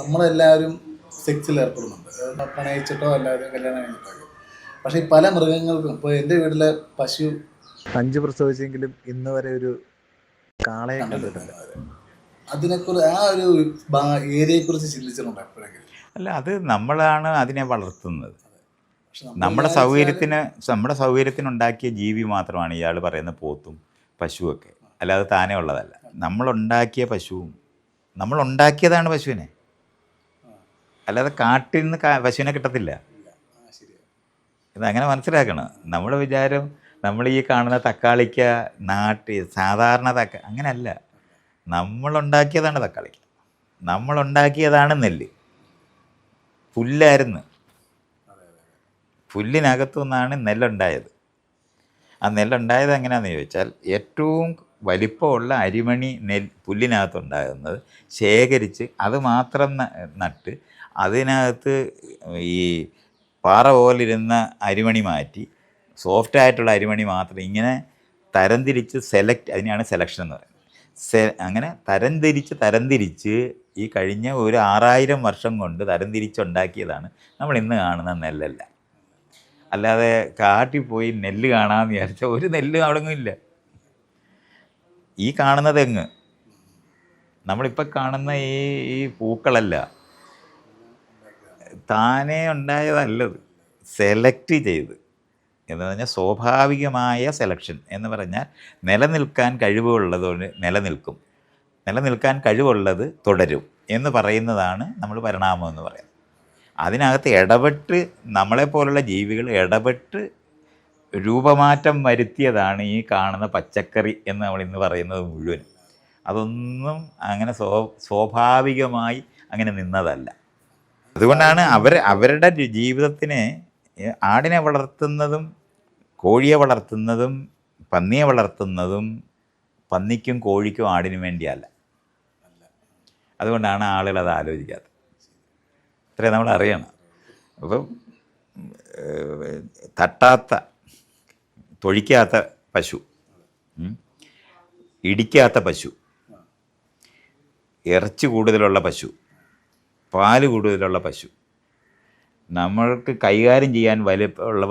നമ്മളെല്ലാവരും സെക്സിൽ ഏർപ്പെടുന്നുണ്ട്. പ്രണയിച്ചിട്ടോ എല്ലാവരും കല്യാണം കഴിഞ്ഞിട്ടൊക്കെ. പക്ഷേ ഈ പല മൃഗങ്ങൾക്കും ഇപ്പോൾ എൻ്റെ വീട്ടിലെ പശു 5 പ്രസവിച്ചെങ്കിലും ഇന്ന് വരെ ഒരു കാളയെ കണ്ടിട്ടില്ല. കണ്ടിട്ടുണ്ട്. അതിനെക്കുറിച്ച് ആ ഒരു ഏരിയയെക്കുറിച്ച് ചിന്തിച്ചിട്ടുണ്ടോ എപ്പോഴെങ്കിലും? അല്ല, അത് നമ്മളാണ് അതിനെ വളർത്തുന്നത്. പക്ഷെ നമ്മൾ നമ്മുടെ വിചാരിച്ചാൽ നമ്മുടെ സൗകര്യത്തിനുണ്ടാക്കിയ ജീവി മാത്രമാണ് ഇയാൾ പറയുന്ന പോത്തും പശുവൊക്കെ. അല്ലാതെ താനേ ഉള്ളതല്ല. നമ്മളുണ്ടാക്കിയ പശുവും നമ്മളുണ്ടാക്കിയതാണ് പശുവിനെ. അല്ലാതെ കാട്ടിൽ നിന്ന് പശുവിനെ കിട്ടത്തില്ല. ശരിയാണ്. ഇതങ്ങനെ മനസ്സിലാക്കണം. നമ്മുടെ വിചാരം നമ്മൾ ഈ കാണുന്ന തക്കാളിക്ക സാധാരണ അങ്ങനെയല്ല. നമ്മളുണ്ടാക്കിയതാണ് തക്കാളിക്ക. നമ്മളുണ്ടാക്കിയതാണ് നെല്ല്. പുല്ലായിരുന്നു. പുല്ലിനകത്തു നിന്നാണ് നെല്ലുണ്ടായത്. ആ നെല്ലുണ്ടായത് എങ്ങനെയാണെന്ന് ചോദിച്ചാൽ, ഏറ്റവും വലിപ്പമുള്ള അരിമണി പുല്ലിനകത്തുണ്ടാകുന്നത് ശേഖരിച്ച് അത് മാത്രം നട്ട് അതിനകത്ത് ഈ പാറ പോലിരുന്ന അരിമണി മാറ്റി സോഫ്റ്റായിട്ടുള്ള അരിമണി മാത്രം ഇങ്ങനെ തരംതിരിച്ച് അതിനെയാണ് സെലക്ഷൻ എന്ന് പറയുന്നത്. അങ്ങനെ തരംതിരിച്ച് ഈ കഴിഞ്ഞ ഒരു 6000 വർഷം കൊണ്ട് തരംതിരിച്ചുണ്ടാക്കിയതാണ് നമ്മൾ ഇന്ന് കാണുന്ന നെല്ലല്ല. അല്ലാതെ കാട്ടിൽ പോയി നെല്ല് കാണാമെന്ന് വിചാരിച്ചാൽ ഒരു നെല്ല് അവിടെ ഇല്ല. ഈ കാണുന്ന തെങ്ങ്, നമ്മളിപ്പോൾ കാണുന്ന ഈ പൂക്കളല്ല, താനേ ഉണ്ടായതല്ലത്. സെലക്ട് ചെയ്ത് എന്ന് പറഞ്ഞാൽ സ്വാഭാവികമായ സെലക്ഷൻ എന്ന് പറഞ്ഞാൽ നിലനിൽക്കാൻ കഴിവുള്ളതുകൊണ്ട് നിലനിൽക്കാൻ കഴിവുള്ളത് തുടരും എന്ന് പറയുന്നതാണ് നമ്മൾ പരിണാമം എന്ന് പറയുന്നത്. അതിനകത്ത് ഇടപെട്ട് നമ്മളെപ്പോലുള്ള ജീവികൾ ഇടപെട്ട് രൂപമാറ്റം വരുത്തിയതാണ് ഈ കാണുന്ന പച്ചക്കറി എന്ന് നമ്മളിന്ന് പറയുന്നത് മുഴുവൻ. അതൊന്നും അങ്ങനെ സ്വാഭാവികമായി അങ്ങനെ നിന്നതല്ല. അതുകൊണ്ടാണ് അവരുടെ ജീവിതത്തിനെ ആടിനെ വളർത്തുന്നതും കോഴിയെ വളർത്തുന്നതും പന്നിയെ വളർത്തുന്നതും പന്നിക്കും കോഴിക്കും ആടിനും വേണ്ടിയല്ല. അതുകൊണ്ടാണ് ആളുകൾ അത് ആലോചിക്കാത്തത്. ഇത്രയും നമ്മൾ അറിയണം. അപ്പം തൊഴിക്കാത്ത പശു, ഇടിക്കാത്ത പശു, ഇറച്ചി കൂടുതലുള്ള പശു, പാല് കൂടുതലുള്ള പശു, നമ്മൾക്ക് കൈകാര്യം ചെയ്യാൻ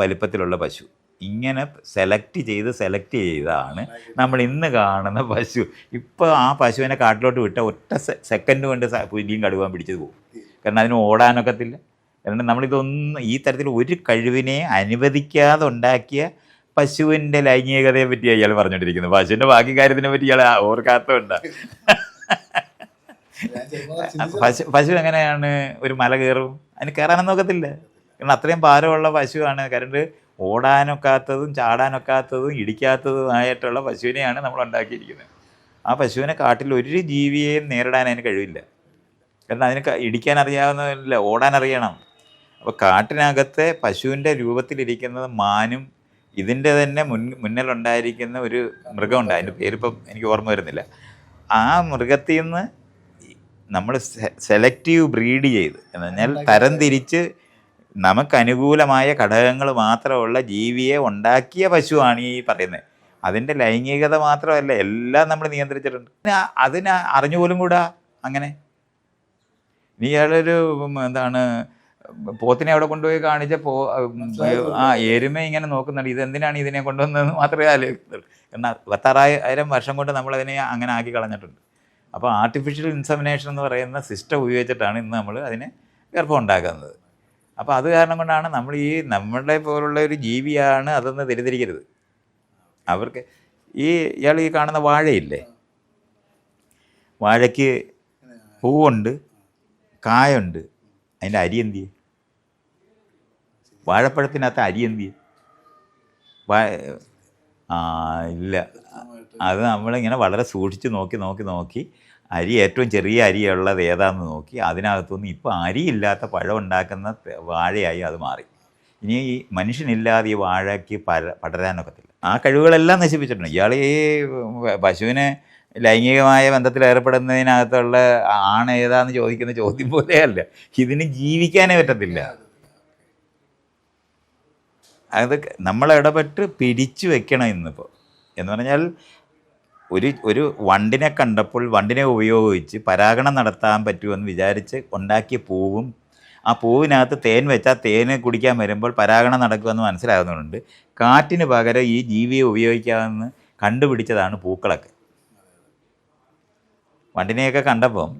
വലിപ്പത്തിലുള്ള പശു, ഇങ്ങനെ സെലക്ട് ചെയ്താണ് നമ്മൾ ഇന്ന് കാണുന്ന പശു. ഇപ്പോൾ ആ പശുവിനെ കാട്ടിലോട്ട് വിട്ട ഒറ്റ സെക്കൻഡ് കൊണ്ട് പുലിയും കടുവാൻ പിടിച്ചത് പോകും. കാരണം അതിന് ഓടാനൊക്കത്തില്ല. കാരണം നമ്മളിതൊന്നും ഈ തരത്തിൽ ഒരു കഴിവിനെ അനുവദിക്കാതെ ഉണ്ടാക്കിയ പശുവിൻ്റെ ലൈംഗികതയെ പറ്റി അയാൾ പറഞ്ഞുകൊണ്ടിരിക്കുന്നത്. പശുവിൻ്റെ ബാക്കി കാര്യത്തിനെ പറ്റി ഇയാൾ ഓർക്കാത്തതുണ്ട്. പശു എങ്ങനെയാണ് ഒരു മല കയറും? അതിന് കയറാനൊന്നും നോക്കത്തില്ല. കാരണം അത്രയും ഭാരമുള്ള പശുവാണ്. കരണ്ട് ഓടാനൊക്കാത്തതും ചാടാനൊക്കാത്തതും ഇടിക്കാത്തതുമായിട്ടുള്ള പശുവിനെയാണ് നമ്മൾ ഉണ്ടാക്കിയിരിക്കുന്നത്. ആ പശുവിനെ കാട്ടിൽ ഒരു ജീവിയെയും നേരിടാൻ അതിന് കഴിവില്ല. കാരണം അതിന് ഇടിക്കാൻ അറിയാവുന്നതല്ല, ഓടാൻ അറിയണം. അപ്പോൾ കാട്ടിനകത്തെ പശുവിൻ്റെ രൂപത്തിലിരിക്കുന്നത് മാനും ഇതിൻ്റെ തന്നെ മുന്നിലുണ്ടായിരിക്കുന്ന ഒരു മൃഗമുണ്ട്. അതിൻ്റെ പേരിപ്പം എനിക്ക് ഓർമ്മ വരുന്നില്ല. ആ മൃഗത്തിൽ നിന്ന് നമ്മൾ സെലക്റ്റീവ് ബ്രീഡ് ചെയ്ത് എന്ന് പറഞ്ഞാൽ തരംതിരിച്ച് നമുക്കനുകൂലമായ ഘടകങ്ങൾ മാത്രമുള്ള ജീവിയെ ഉണ്ടാക്കിയ പശുവാണ് ഈ പറയുന്നത്. അതിൻ്റെ ലൈംഗികത മാത്രമല്ല, എല്ലാം നമ്മൾ നിയന്ത്രിച്ചിട്ടുണ്ട്. അതിന് അറിഞ്ഞുപോലും കൂടാ. അങ്ങനെ ഇയാളൊരു പോത്തിനെ അവിടെ കൊണ്ടുപോയി കാണിച്ച എരുമ ഇങ്ങനെ നോക്കുന്നുണ്ട്, ഇതെന്തിനാണ് ഇതിനെ കൊണ്ടുവന്നതെന്ന് മാത്രമേ ആലോചിക്കുന്നുള്ളൂ. എന്നാൽ 66,000 വർഷം കൊണ്ട് നമ്മളതിനെ അങ്ങനെ ആക്കി കളഞ്ഞിട്ടുണ്ട്. അപ്പോൾ ആർട്ടിഫിഷ്യൽ ഇൻസെമിനേഷൻ എന്ന് പറയുന്ന സിസ്റ്റം ഉപയോഗിച്ചിട്ടാണ് ഇന്ന് നമ്മൾ അതിനെ ഗർഭം ഉണ്ടാക്കുന്നത്. അപ്പോൾ അത് കാരണം കൊണ്ടാണ് നമ്മളെ പോലുള്ള ഒരു ജീവിയാണ് അതൊന്ന് തെറ്റിദ്ധരിക്കരുത്. അവർക്ക് ഇയാൾ ഈ കാണുന്ന വാഴയില്ലേ, വാഴയ്ക്ക് പൂവുണ്ട്, കായുണ്ട്, അതിൻ്റെ അരി എന്തിയെ? വാഴപ്പഴത്തിനകത്ത് അരി എന്തിയെ? ഇല്ല. അത് നമ്മളിങ്ങനെ വളരെ സൂക്ഷിച്ച് നോക്കി അരി, ഏറ്റവും ചെറിയ അരിയുള്ളത് ഏതാണെന്ന് നോക്കി അതിനകത്തുനിന്ന് ഇപ്പോൾ അരിയില്ലാത്ത പഴം ഉണ്ടാക്കുന്ന വാഴയായി അത് മാറി. ഇനി ഈ മനുഷ്യനില്ലാതെ ഈ വാഴയ്ക്ക് പടരാനൊക്കത്തില്ല. ആ കഴിവുകളെല്ലാം നശിപ്പിച്ചിട്ടുണ്ട്. ഇയാൾ ഈ പശുവിനെ ലൈംഗികമായ ബന്ധത്തിൽ ഏർപ്പെടുന്നതിനകത്തുള്ള ആണ് ഏതാന്ന് ചോദിക്കുന്ന ചോദ്യം പോലെയല്ല. ഇതിന് ജീവിക്കാനേ പറ്റത്തില്ല. അത് നമ്മൾ ഇടപെട്ട് പിടിച്ചു വെക്കണം ഇന്നിപ്പോൾ. എന്ന് പറഞ്ഞാൽ ഒരു വണ്ടിനെ കണ്ടപ്പോൾ വണ്ടിനെ ഉപയോഗിച്ച് പരാഗണം നടത്താൻ പറ്റുമെന്ന് വിചാരിച്ച് ഉണ്ടാക്കിയ പൂവും ആ പൂവിനകത്ത് തേൻ വെച്ചാൽ തേന് കുടിക്കാൻ വരുമ്പോൾ പരാഗണം നടക്കുമെന്ന് മനസ്സിലാകുന്നുണ്ട്. കാറ്റിന് പകരം ഈ ജീവിയെ ഉപയോഗിക്കാമെന്ന് കണ്ടുപിടിച്ചതാണ് പൂക്കളൊക്കെ. വണ്ടിനെയൊക്കെ കണ്ടപ്പം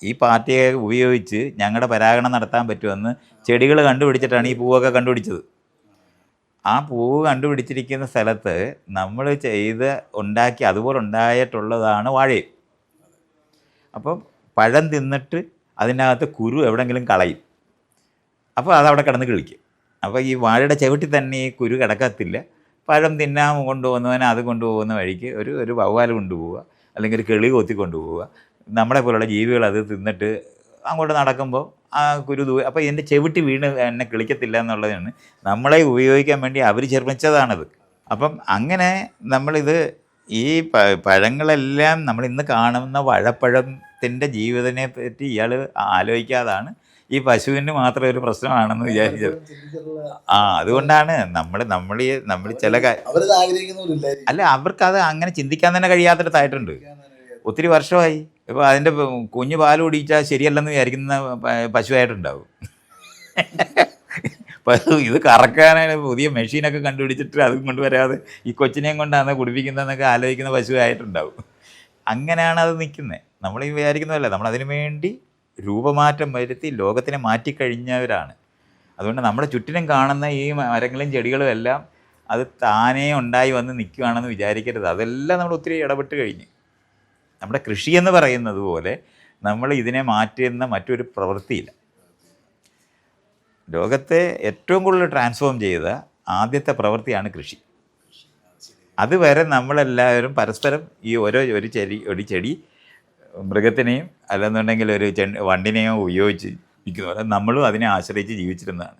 ഈ പാർട്ടിയെ ഉപയോഗിച്ച് ഞങ്ങളുടെ പരാഗണം നടത്താൻ പറ്റുമെന്ന് ചെടികൾ കണ്ടുപിടിച്ചിട്ടാണ് ഈ പൂവൊക്കെ കണ്ടുപിടിച്ചത്. ആ പൂവ് കണ്ടുപിടിച്ചിരിക്കുന്ന സ്ഥലത്ത് നമ്മൾ ഉണ്ടാക്കി അതുപോലെ ഉണ്ടായിട്ടുള്ളതാണ് വാഴയും. അപ്പം പഴം തിന്നിട്ട് അതിനകത്ത് കുരു എവിടെയെങ്കിലും കളയും. അപ്പോൾ അതവിടെ കിടന്ന് കിളിക്കും. അപ്പോൾ ഈ വാഴയുടെ ചവിട്ടി തന്നെ ഈ കുരു കിടക്കത്തില്ല. പഴം തിന്നാൻ കൊണ്ടുപോകുന്നവനെ അത് കൊണ്ടുപോകുന്ന വഴിക്ക് ഒരു വവ്വാൽ കൊണ്ടുപോവുക, അല്ലെങ്കിൽ ഒരു കിളി കൊത്തി കൊണ്ടുപോവുക. നമ്മളെ പോലുള്ള ജീവികൾ അത് തിന്നിട്ട് അങ്ങോട്ട് നടക്കുമ്പോൾ ആ കുരു അപ്പോൾ ഇതിൻ്റെ ചെവിട്ടി വീണ് എന്നെ കിളിക്കത്തില്ല എന്നുള്ളതാണ് നമ്മളെ ഉപയോഗിക്കാൻ വേണ്ടി അവർ നിർമ്മിച്ചതാണത്. അപ്പം അങ്ങനെ നമ്മളിത് ഈ പഴങ്ങളെല്ലാം നമ്മൾ ഇന്ന് കാണുന്ന വാഴപ്പഴത്തിൻ്റെ ജീവിതത്തിനെ പറ്റി ഇയാൾ ആലോചിക്കാതാണ് ഈ പശുവിന് മാത്രം ഒരു പ്രശ്നമാണെന്ന് വിചാരിച്ചത്. അതുകൊണ്ടാണ് നമ്മൾ ചില അല്ല, അവർക്കത് അങ്ങനെ ചിന്തിക്കാൻ തന്നെ കഴിയാത്തിടത്തായിട്ടുണ്ട്. ഒത്തിരി വർഷമായി. ഇപ്പോൾ അതിൻ്റെ കുഞ്ഞ് പാൽ കുടിച്ചാൽ ശരിയല്ലെന്ന് വിചാരിക്കുന്ന പശുവായിട്ടുണ്ടാവും. ഇത് കറക്കാനാണ് പുതിയ മെഷീനൊക്കെ കണ്ടുപിടിച്ചിട്ട് അതും കൊണ്ടുവരാതെ ഈ കൊച്ചിനെയും കൊണ്ടാണ് കുടിപ്പിക്കുന്നതെന്നൊക്കെ ആലോചിക്കുന്ന പശുവായിട്ടുണ്ടാവും. അങ്ങനെയാണ് അത് നിൽക്കുന്നത്. നമ്മൾ ഈ വിചാരിക്കുന്നതല്ല, നമ്മളതിനു വേണ്ടി രൂപമാറ്റം വരുത്തി ലോകത്തിനെ മാറ്റിക്കഴിഞ്ഞവരാണ്. അതുകൊണ്ട് നമ്മുടെ ചുറ്റിനും കാണുന്ന ഈ മരങ്ങളും ചെടികളും എല്ലാം അത് താനേ ഉണ്ടായി വന്ന് നിൽക്കുകയാണെന്ന് വിചാരിക്കരുത്. അതെല്ലാം നമ്മൾ ഒത്തിരി ഇടപെട്ട് കഴിഞ്ഞ്. നമ്മുടെ കൃഷി എന്ന് പറയുന്നത് പോലെ നമ്മൾ ഇതിനെ മാറ്റുന്ന മറ്റൊരു പ്രവൃത്തിയില്ല. ലോകത്തെ ഏറ്റവും കൂടുതൽ ട്രാൻസ്ഫോം ചെയ്ത ആദ്യത്തെ പ്രവൃത്തിയാണ് കൃഷി. അതുവരെ നമ്മളെല്ലാവരും പരസ്പരം ഈ ഒരു ചെടി മൃഗത്തിനെയും അല്ലെന്നുണ്ടെങ്കിൽ ഒരു വണ്ടിനെയോ ഉപയോഗിച്ച് ഇരിക്കുന്ന പോലെ നമ്മളും അതിനെ ആശ്രയിച്ച് ജീവിച്ചിരുന്നതാണ്.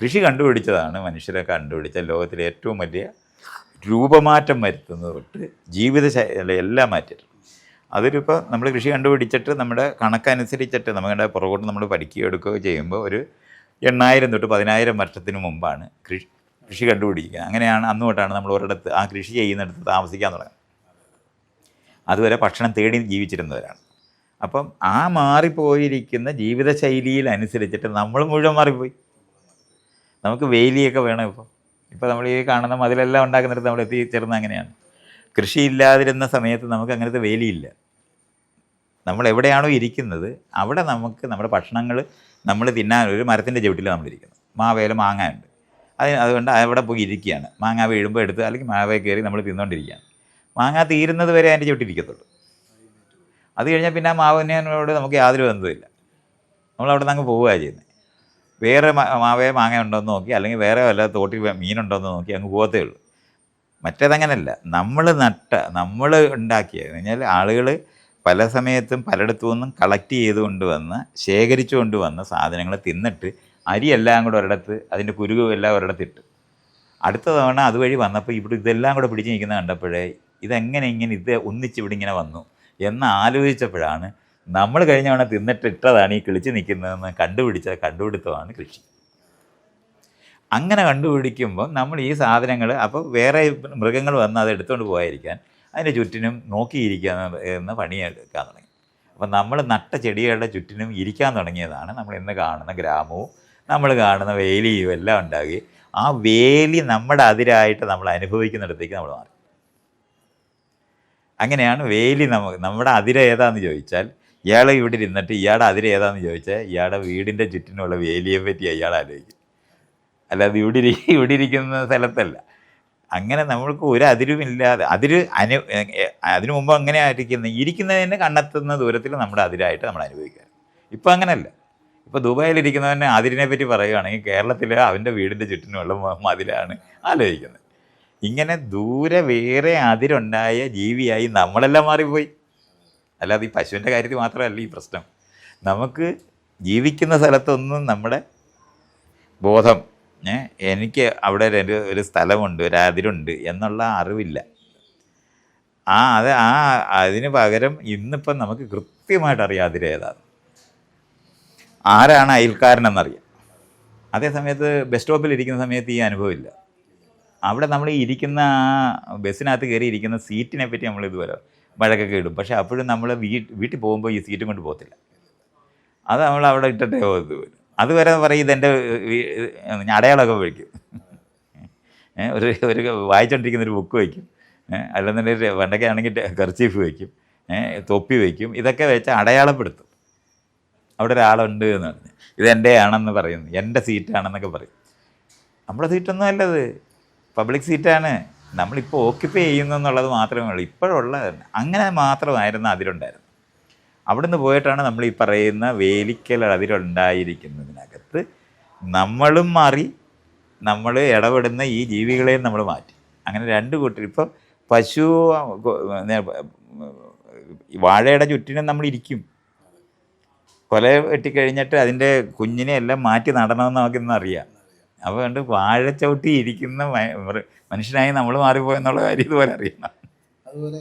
കൃഷി കണ്ടുപിടിച്ചതാണ് മനുഷ്യരെ കണ്ടുപിടിച്ച ലോകത്തിലെ ഏറ്റവും വലിയ രൂപമാറ്റം വരുത്തുന്നത് തൊട്ട് ജീവിതശൈലി എല്ലാം മാറ്റിയിട്ടുണ്ട്. അതിലിപ്പോൾ നമ്മൾ കൃഷി കണ്ടുപിടിച്ചിട്ട് നമ്മുടെ കണക്കനുസരിച്ചിട്ട് നമ്മുടെ പുറകോട്ട് നമ്മൾ പഠിക്കുകയോ എടുക്കുകയോ ചെയ്യുമ്പോൾ ഒരു 8,000 തൊട്ട് 10,000 വർഷത്തിന് മുമ്പാണ് കൃഷി കണ്ടുപിടിക്കുക. അങ്ങനെയാണ് അന്ന് തൊട്ടാണ് നമ്മൾ ഒരിടത്ത് ആ കൃഷി ചെയ്യുന്നിടത്ത് താമസിക്കാൻ തുടങ്ങുന്നത്. അതുവരെ ഭക്ഷണം തേടി ജീവിച്ചിരുന്നവരാണ്. അപ്പം ആ മാറിപ്പോയിരിക്കുന്ന ജീവിതശൈലിയിൽ അനുസരിച്ചിട്ട് നമ്മൾ മുഴുവൻ മാറിപ്പോയി. നമുക്ക് വേലിയൊക്കെ വേണം. ഇപ്പോൾ നമ്മൾ ഈ കാണുന്ന മതിലെല്ലാം ഉണ്ടാക്കുന്നിടത്ത് നമ്മൾ എത്തിച്ചേർന്ന് അങ്ങനെയാണ്. കൃഷിയില്ലാതിരുന്ന സമയത്ത് നമുക്ക് അങ്ങനത്തെ വേലിയില്ല. നമ്മൾ എവിടെയാണോ ഇരിക്കുന്നത് അവിടെ നമുക്ക് നമ്മുടെ ഭക്ഷണങ്ങൾ നമ്മൾ തിന്നാൻ ഒരു മരത്തിൻ്റെ ചുവട്ടിലാണ് നമ്മളിരിക്കുന്നത്. മാവേല മാങ്ങ ഉണ്ട്, അതുകൊണ്ട് അവിടെ പോയി ഇരിക്കുകയാണ്. മാങ്ങ വീഴുമ്പോൾ എടുത്ത് അല്ലെങ്കിൽ മാവേ കയറി നമ്മൾ തിന്നുകൊണ്ടിരിക്കുകയാണ്. മാങ്ങ തീരുന്നത് വരെ അതിൻ്റെ ചുവട്ടിരിക്കത്തുള്ളൂ. അത് കഴിഞ്ഞാൽ പിന്നെ ആ മാവിനോട് നമുക്ക് യാതൊരു ബന്ധവുമില്ല. നമ്മളവിടെ നിന്ന് അങ്ങ് പോവുകയാണ് ചെയ്യുന്നത്. വേറെ മാവേ മാങ്ങ ഉണ്ടോയെന്ന് നോക്കി, അല്ലെങ്കിൽ വേറെ വല്ല തോട്ടിൽ മീനുണ്ടോയെന്ന് നോക്കി അങ്ങ് പോകത്തേ ഉള്ളൂ. മറ്റേതങ്ങനല്ല. നമ്മൾ ഉണ്ടാക്കിയത് കഴിഞ്ഞാൽ ആളുകൾ പല സമയത്തും പലയിടത്തു നിന്നും കളക്ട് ചെയ്തുകൊണ്ട് വന്ന് ശേഖരിച്ചു കൊണ്ട് വന്ന സാധനങ്ങൾ തിന്നിട്ട് അരിയെല്ലാം കൂടെ ഒരിടത്ത് അതിൻ്റെ കുരുവും എല്ലാം ഒരിടത്തിട്ട് അടുത്ത തവണ അതുവഴി വന്നപ്പോൾ ഇവിടെ ഇതെല്ലാം കൂടെ പിടിച്ച് നിൽക്കുന്നത് കണ്ടപ്പോഴേ ഇതെങ്ങനെ ഇത് ഒന്നിച്ചിവിടെ ഇങ്ങനെ വന്നു എന്ന് ആലോചിച്ചപ്പോഴാണ് നമ്മൾ കഴിഞ്ഞ തവണ തിന്നിട്ടിട്ടതാണ് ഈ കിളിച്ച് നിൽക്കുന്നതെന്ന് കണ്ടുപിടുത്തമാണ് കൃഷി. അങ്ങനെ കണ്ടുപിടിക്കുമ്പോൾ നമ്മൾ ഈ സാധനങ്ങൾ അപ്പോൾ വേറെ മൃഗങ്ങൾ വന്ന് അത് എടുത്തുകൊണ്ട് പോകാതിരിക്കാൻ അതിൻ്റെ ചുറ്റിനും നോക്കിയിരിക്കാൻ എന്ന പണിയെടുക്കാൻ തുടങ്ങി. അപ്പം നമ്മൾ നട്ട ചെടികളുടെ ചുറ്റിനും ഇരിക്കാൻ തുടങ്ങിയതാണ് നമ്മൾ ഇന്ന് കാണുന്ന ഗ്രാമവും നമ്മൾ കാണുന്ന വേലിയും എല്ലാം ഉണ്ടാക്കി. ആ വേലി നമ്മുടെ അതിരായിട്ട് നമ്മൾ അനുഭവിക്കുന്നിടത്തേക്ക് നമ്മൾ മാറി. അങ്ങനെയാണ് വേലി നമ്മുടെ അതിര ഏതാണെന്ന് ചോദിച്ചാൽ ഇയാൾ ഇവിടെ ഇരുന്നിട്ട് ഇയാളുടെ അതിര ഏതാണെന്ന് ചോദിച്ചാൽ ഇയാളുടെ വീടിൻ്റെ ചുറ്റിനുള്ള വേലിയെ പറ്റി ഇയാൾ ആലോചിക്കും. അല്ലാതെ ഇവിടെ ഇരിക്കുന്ന സ്ഥലത്തല്ല. അങ്ങനെ നമ്മൾക്ക് ഒരു അതിരുമില്ലാതെ അതിനു മുമ്പ് അങ്ങനെ ഇരിക്കുന്നതിന് കണ്ടെത്തുന്ന ദൂരത്തിൽ നമ്മുടെ അതിരായിട്ട് നമ്മൾ അനുഭവിക്കുക. ഇപ്പം അങ്ങനെയല്ല. ഇപ്പോൾ ദുബായിലിരിക്കുന്നവനെ അതിരിനെ പറ്റി പറയുകയാണെങ്കിൽ കേരളത്തിൽ അവൻ്റെ വീടിൻ്റെ ചുറ്റിനുള്ള മതിലാണ് ആലോചിക്കുന്നത്. ഇങ്ങനെ ദൂരെ വേറെ അതിരുണ്ടായ ജീവിയായി നമ്മളെല്ലാം മാറിപ്പോയി. അല്ലാതെ ഈ പശുവിൻ്റെ കാര്യത്തിൽ മാത്രമല്ല ഈ പ്രശ്നം. നമുക്ക് ജീവിക്കുന്ന സ്ഥലത്തൊന്നും നമ്മുടെ ബോധം എനിക്ക് അവിടെ ഒരു സ്ഥലമുണ്ട്, ഒരു അതിരുണ്ട് എന്നുള്ള അറിവില്ല. അതിന് പകരം ഇന്നിപ്പം നമുക്ക് കൃത്യമായിട്ട് അറിയാം അതിരേതാണ്, ആരാണ് അയൽക്കാരനെന്നറിയാം. അതേ സമയത്ത് ബസ് സ്റ്റോപ്പിൽ ഇരിക്കുന്ന സമയത്ത് ഈ അനുഭവമില്ല. അവിടെ നമ്മൾ ഇരിക്കുന്ന ബസ്സിനകത്ത് കയറി ഇരിക്കുന്ന സീറ്റിനെ പറ്റി നമ്മൾ ഇതുവരെ വഴക്കൊക്കെ ഇടും. പക്ഷെ അപ്പോഴും നമ്മൾ വീട്ടിൽ പോകുമ്പോൾ ഈ സീറ്റും കൊണ്ട് പോകത്തില്ല. അത് നമ്മൾ അവിടെ ഇട്ടിട്ടേ പോകുന്നത്. അതുവരെ പറയും ഇതെൻ്റെ അടയാളമൊക്കെ വയ്ക്കും. ഒരു ഒരു വായിച്ചുകൊണ്ടിരിക്കുന്ന ഒരു ബുക്ക് വയ്ക്കും, അല്ലെന്നുണ്ടെങ്കിൽ പണ്ടൊക്കെ ആണെങ്കിൽ കർച്ചീഫ് വയ്ക്കും, തൊപ്പി വയ്ക്കും. ഇതൊക്കെ വെച്ച് അടയാളപ്പെടുത്തും അവിടെ ഒരാളുണ്ട് എന്ന് പറഞ്ഞ്. ഇതെൻ്റെ ആണെന്ന് പറയുന്നു, എൻ്റെ സീറ്റാണെന്നൊക്കെ പറയും. നമ്മുടെ സീറ്റൊന്നും അല്ലത്, പബ്ലിക് സീറ്റാണ്. നമ്മളിപ്പോൾ ഓക്യുപ്പൈ ചെയ്യുന്നു എന്നുള്ളത് മാത്രമേ ഉള്ളൂ. ഇപ്പോഴുള്ള അങ്ങനെ മാത്രമായിരുന്നു അതിലുണ്ടായിരുന്നത്. അവിടുന്ന് പോയിട്ടാണ് നമ്മൾ ഈ പറയുന്ന വേലിക്കൽ അതിലുണ്ടായിരിക്കുന്നതിനകത്ത് നമ്മളും മാറി, നമ്മൾ ഇടപെടുന്ന ഈ ജീവികളെയും നമ്മൾ മാറ്റി. അങ്ങനെ രണ്ട് കൂട്ടർ. ഇപ്പോൾ പശു വാഴയുടെ ചുറ്റിനും നമ്മൾ ഇരിക്കും. കൊല വെട്ടിക്കഴിഞ്ഞിട്ട് അതിൻ്റെ കുഞ്ഞിനെ എല്ലാം മാറ്റി നടണമെന്ന് നമുക്കിന്ന് അറിയാം. അപ്പോൾ കണ്ട് വാഴച്ചവിട്ടി ഇരിക്കുന്ന മനുഷ്യനായി നമ്മൾ മാറിപ്പോയെന്നുള്ള കാര്യം ഇതുപോലെ അറിയണം. അതുപോലെ